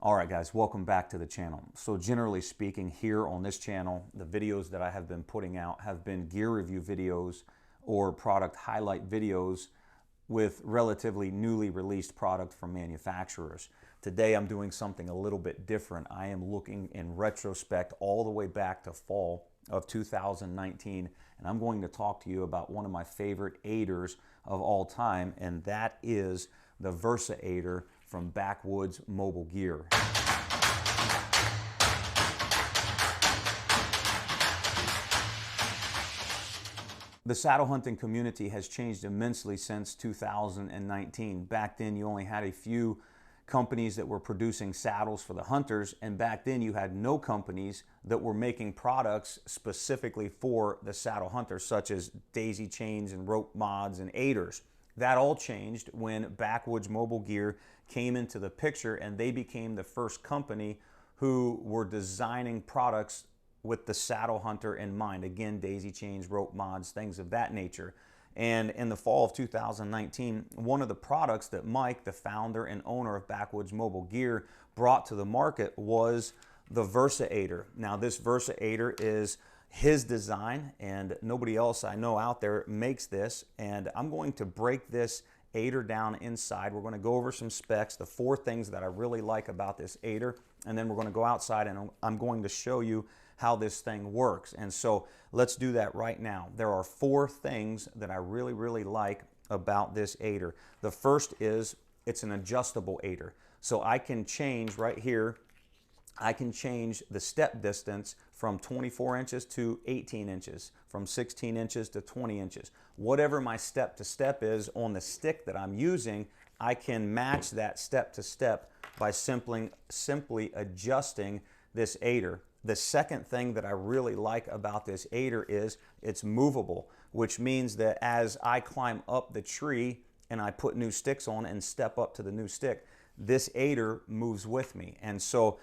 Alright guys, welcome back to the channel. So generally speaking, here on this channel, the videos that I have been putting out have been gear review videos or product highlight videos with relatively newly released product from manufacturers. Today I'm doing something a little bit different. I am looking in retrospect all the way back to fall of 2019, and I'm going to talk to you about one of my favorite AIDERs of all time, and that is the Versa AIDER from Backwoods Mobile Gear. The saddle hunting community has changed immensely since 2019. Back then you only had a few companies that were producing saddles for the hunters, and back then you had no companies that were making products specifically for the saddle hunters, such as daisy chains and rope mods and AIDERs. That all changed when Backwoods Mobile Gear came into the picture, and they became the first company who were designing products with the saddle hunter in mind. Again, daisy chains, rope mods, things of that nature. And in the fall of 2019, one of the products that Mike, the founder and owner of Backwoods Mobile Gear, brought to the market was the Versa AIDER. Now, this Versa AIDER is his design, and nobody else I know out there makes this. And I'm going to break this AIDER down inside. We're going to go over some specs, the 4 things that I really like about this AIDER, and then we're going to go outside and I'm going to show you how this thing works. And so let's do that right now. There are 4 things that I really like about this AIDER. The first is it's an adjustable AIDER. So I can change right here, I can change the step distance from 24 inches to 18 inches, from 16 inches to 20 inches. Whatever my step to step is on the stick that I'm using, I can match that step to step by simply adjusting this AIDER. The second thing that I really like about this AIDER is it's movable, which means that as I climb up the tree and I put new sticks on and step up to the new stick, this AIDER moves with me. And so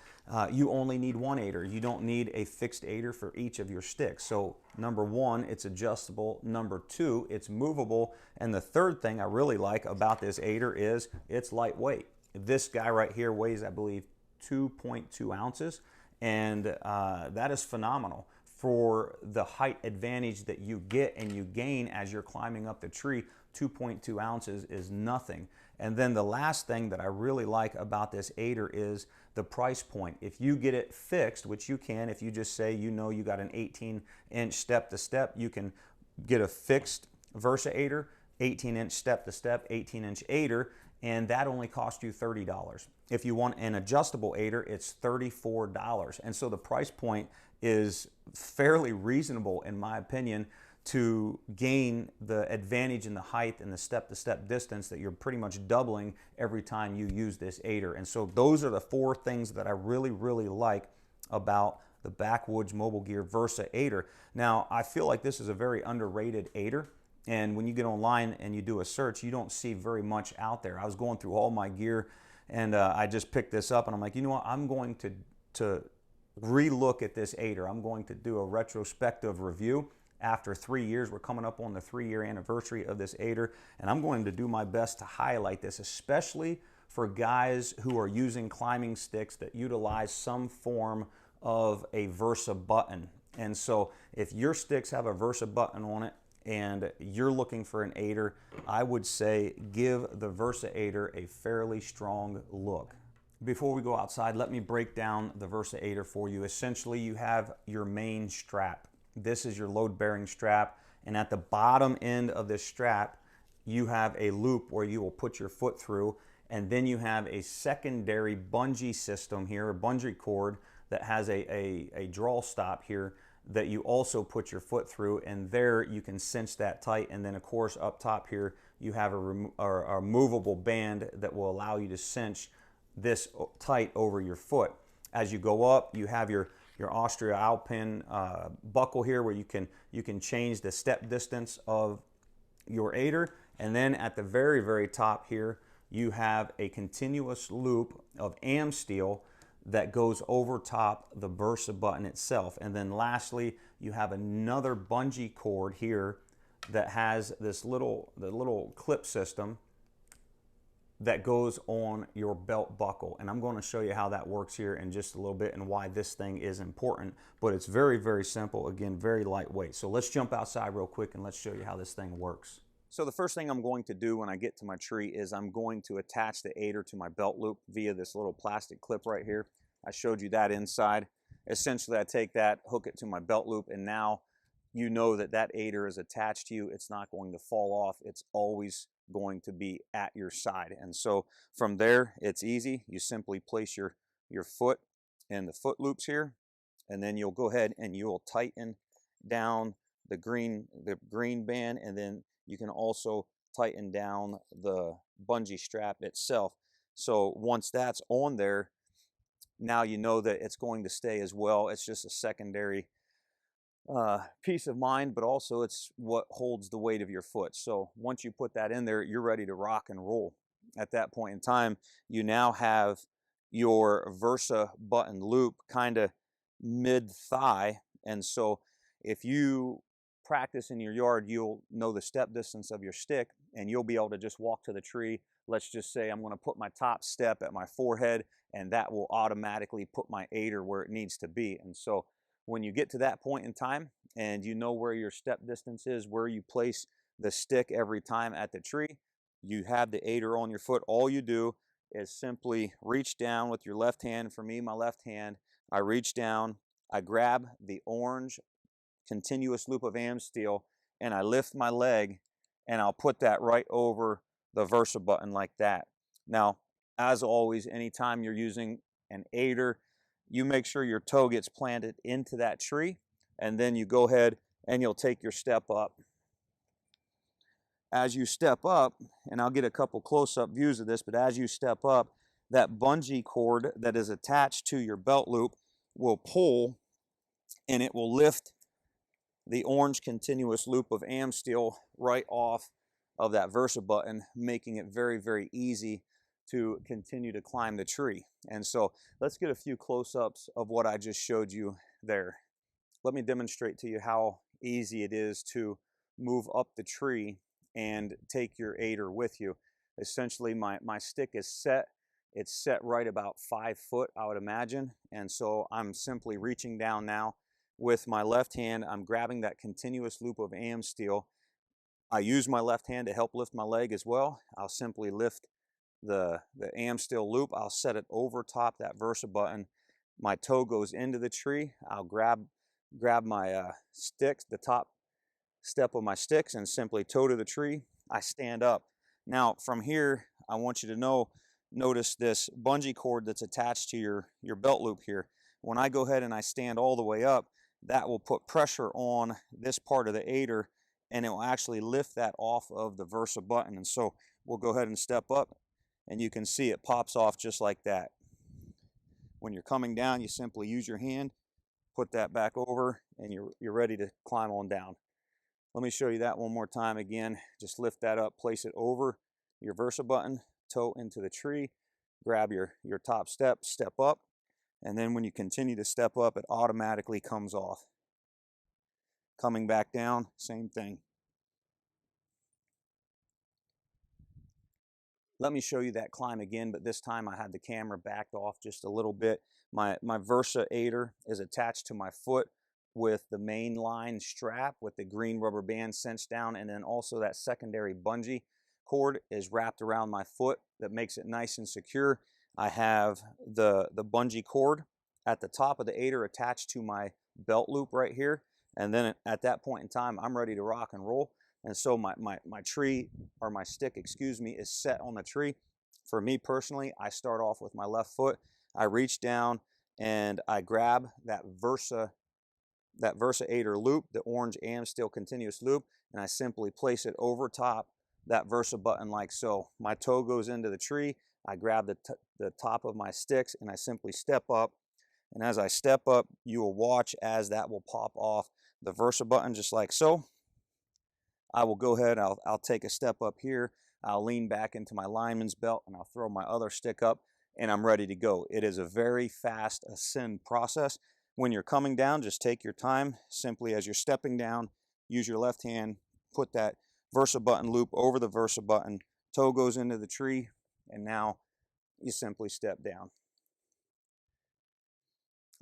you only need one AIDER. You don't need a fixed AIDER for each of your sticks. So number 1, it's adjustable. Number 2, it's movable. And the third thing I really like about this AIDER is it's lightweight. This guy right here weighs, I believe, 2.2 ounces. And that is phenomenal for the height advantage that you get and you gain as you're climbing up the tree. 2.2 ounces is nothing. And then the last thing that I really like about this AIDER is the price point. If you get it fixed, which you can, if you just say you know you got an 18-inch step to step, you can get a fixed Versa AIDER, 18-inch step to step, 18-inch AIDER, and that only costs you $30. If you want an adjustable AIDER, it's $34. And so the price point is fairly reasonable, in my opinion, to gain the advantage in the height and the step-to-step distance that you're pretty much doubling every time you use this AIDER. And so those are the 4 things that I really like about the Backwoods Mobile Gear Versa AIDER. Now, I feel like this is a very underrated AIDER. And when you get online and you do a search, you don't see very much out there. I was going through all my gear, and I just picked this up, and I'm like, you know what? I'm going to re-look at this AIDER. I'm going to do a retrospective review. After 3 years, we're coming up on the 3-year anniversary of this AIDER, and I'm going to do my best to highlight this, especially for guys who are using climbing sticks that utilize some form of a Versa button. And so if your sticks have a Versa button on it, and you're looking for an AIDER, I would say give the Versa AIDER a fairly strong look. Before we go outside, let me break down the Versa AIDER for you. Essentially, you have your main strap. This is your load-bearing strap, and at the bottom end of this strap, you have a loop where you will put your foot through, and then you have a secondary bungee system here, a bungee cord that has a draw stop here that you also put your foot through, and there you can cinch that tight. And then of course up top here you have a movable band that will allow you to cinch this tight over your foot. As you go up, you have your Austria Alpin buckle here where you can change the step distance of your AIDER. And then at the very top here you have a continuous loop of AM steel that goes over top the Versa button itself. And then lastly, you have another bungee cord here that has this little clip system that goes on your belt buckle. And I'm going to show you how that works here in just a little bit and why this thing is important. But it's very, very simple. Again, very lightweight. So let's jump outside real quick and let's show you how this thing works. So the first thing I'm going to do when I get to my tree is I'm going to attach the aider to my belt loop via this little plastic clip right here. I showed you that inside. Essentially, I take that, hook it to my belt loop, and now you know that that aider is attached to you. It's not going to fall off. It's always going to be at your side. And so from there, it's easy. You simply place your foot in the foot loops here, and then you'll go ahead and you'll tighten down the green band, and then you can also tighten down the bungee strap itself. So once that's on there, now you know that it's going to stay as well. It's just a secondary peace of mind, but also it's what holds the weight of your foot. So once you put that in there, you're ready to rock and roll. At that point in time, you now have your Versa button loop kind of mid-thigh. And so if you practice in your yard, you'll know the step distance of your stick, and you'll be able to just walk to the tree. Let's just say I'm going to put my top step at my forehead, and that will automatically put my aider where it needs to be. And so when you get to that point in time and you know where your step distance is, where you place the stick every time at the tree, you have the aider on your foot. All you do is simply reach down with your left hand. For me, my left hand, I reach down, I grab the orange continuous loop of AM steel, and I lift my leg, and I'll put that right over the Versa button like that. Now, as always, anytime you're using an aider, you make sure your toe gets planted into that tree, and then you go ahead and you'll take your step up. As you step up, and I'll get a couple close-up views of this, but as you step up, that bungee cord that is attached to your belt loop will pull, and it will lift the orange continuous loop of AM steel right off of that Versa button, making it very, very easy to continue to climb the tree. And so let's get a few close-ups of what I just showed you there. Let me demonstrate to you how easy it is to move up the tree and take your aider with you. Essentially, my stick is set. It's set right about 5 foot, I would imagine. And so I'm simply reaching down now with my left hand. I'm grabbing that continuous loop of AM steel. I use my left hand to help lift my leg as well. I'll simply lift the AM steel loop. I'll set it over top that Versa button. My toe goes into the tree. I'll grab my sticks, the top step of my sticks, and simply toe to the tree. I stand up. Now from here, I want you to notice this bungee cord that's attached to your belt loop here. When I go ahead and I stand all the way up, that will put pressure on this part of the aider, and it will actually lift that off of the Versa button. And so we'll go ahead and step up, and you can see it pops off just like that. When you're coming down, you simply use your hand, put that back over, and you're ready to climb on down. Let me show you that one more time again. Just lift that up, place it over your Versa button, toe into the tree, grab your top step, step up, and then when you continue to step up, it automatically comes off. Coming back down, same thing. Let me show you that climb again, but this time I had the camera backed off just a little bit. My Versa aider is attached to my foot with the main line strap with the green rubber band cinched down, and then also that secondary bungee cord is wrapped around my foot that makes it nice and secure. I have the bungee cord at the top of the aider attached to my belt loop right here, and then at that point in time, I'm ready to rock and roll. And so my tree, or my stick, excuse me, is set on the tree. For me personally, I start off with my left foot. I reach down and I grab that Versa aider loop, the orange AM steel continuous loop, and I simply place it over top that Versa button like so. My toe goes into the tree. I grab the top of my sticks and I simply step up. And as I step up, you will watch as that will pop off the Versa button just like so. I will go ahead, I'll take a step up here, I'll lean back into my lineman's belt, and I'll throw my other stick up, and I'm ready to go. It is a very fast ascend process. When you're coming down, just take your time. Simply as you're stepping down, use your left hand, put that Versa button loop over the Versa button, toe goes into the tree, and now you simply step down.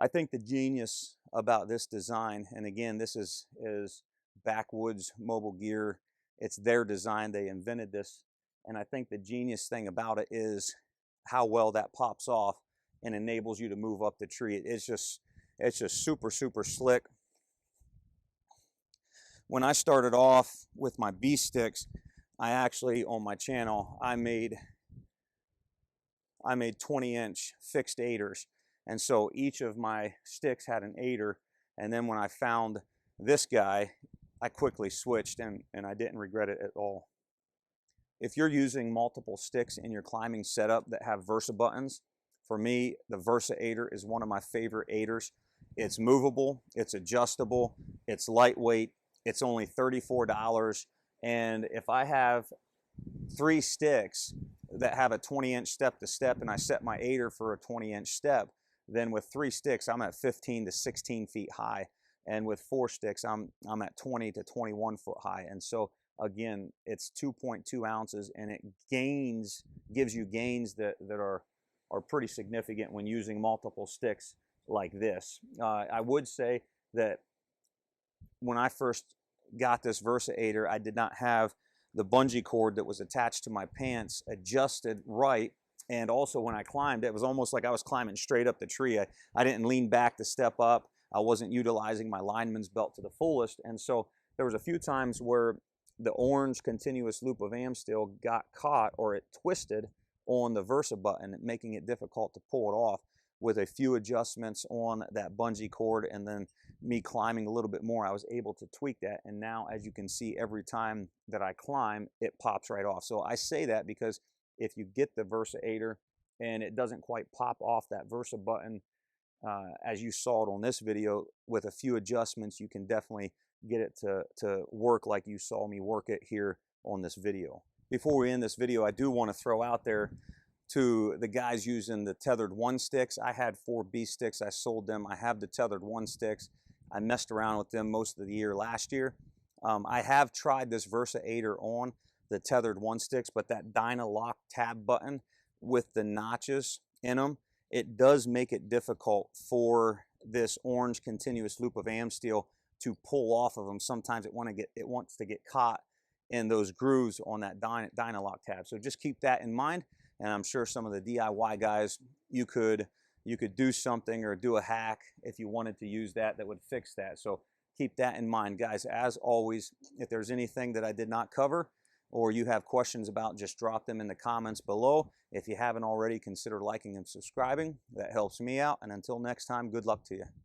I think the genius about this design, and again, this is Backwoods mobile gear. It's their design. They invented this. And I think the genius thing about it is how well that pops off and enables you to move up the tree. It's just super, super slick. When I started off with my B sticks, I actually, on my channel, I made 20-inch fixed aiders. And so each of my sticks had an aider. And then when I found this guy, I quickly switched, and I didn't regret it at all. If you're using multiple sticks in your climbing setup that have Versa buttons, for me, the Versa aider is one of my favorite aiders. It's movable, it's adjustable, it's lightweight, it's only $34. And if I have 3 sticks that have a 20-inch step-to-step and I set my aider for a 20-inch step, then with 3 sticks, I'm at 15 to 16 feet high. And with 4 sticks, I'm at 20 to 21 foot high. And so again, it's 2.2 ounces, and it gives you gains that are pretty significant when using multiple sticks like this. I would say that when I first got this Versa aider, I did not have the bungee cord that was attached to my pants adjusted right. And also when I climbed, it was almost like I was climbing straight up the tree. I didn't lean back to step up. I wasn't utilizing my lineman's belt to the fullest. And so there was a few times where the orange continuous loop of amsteel got caught, or it twisted on the Versa button, making it difficult to pull it off. With a few adjustments on that bungee cord and then me climbing a little bit more, I was able to tweak that. And now, as you can see, every time that I climb, it pops right off. So I say that because if you get the Versa aider and it doesn't quite pop off that Versa button, as you saw it on this video, with a few adjustments, you can definitely get it to work like you saw me work it here on this video. Before we end this video, I do want to throw out there to the guys using the tethered 1 sticks. I had 4 B sticks. I sold them. I have the tethered 1 sticks. I messed around with them most of the year last year. I have tried this Versa aider on the tethered 1 sticks, but that Dynalock tab button with the notches in them, it does make it difficult for this orange continuous loop of amsteel to pull off of them. Sometimes it wants to get caught in those grooves on that Dynalock tab. So just keep that in mind. And I'm sure some of the DIY guys, you could do something or do a hack if you wanted to use that would fix that. So keep that in mind, guys. As always, if there's anything that I did not cover or you have questions about, just drop them in the comments below. If you haven't already, consider liking and subscribing. That helps me out. And until next time, good luck to you.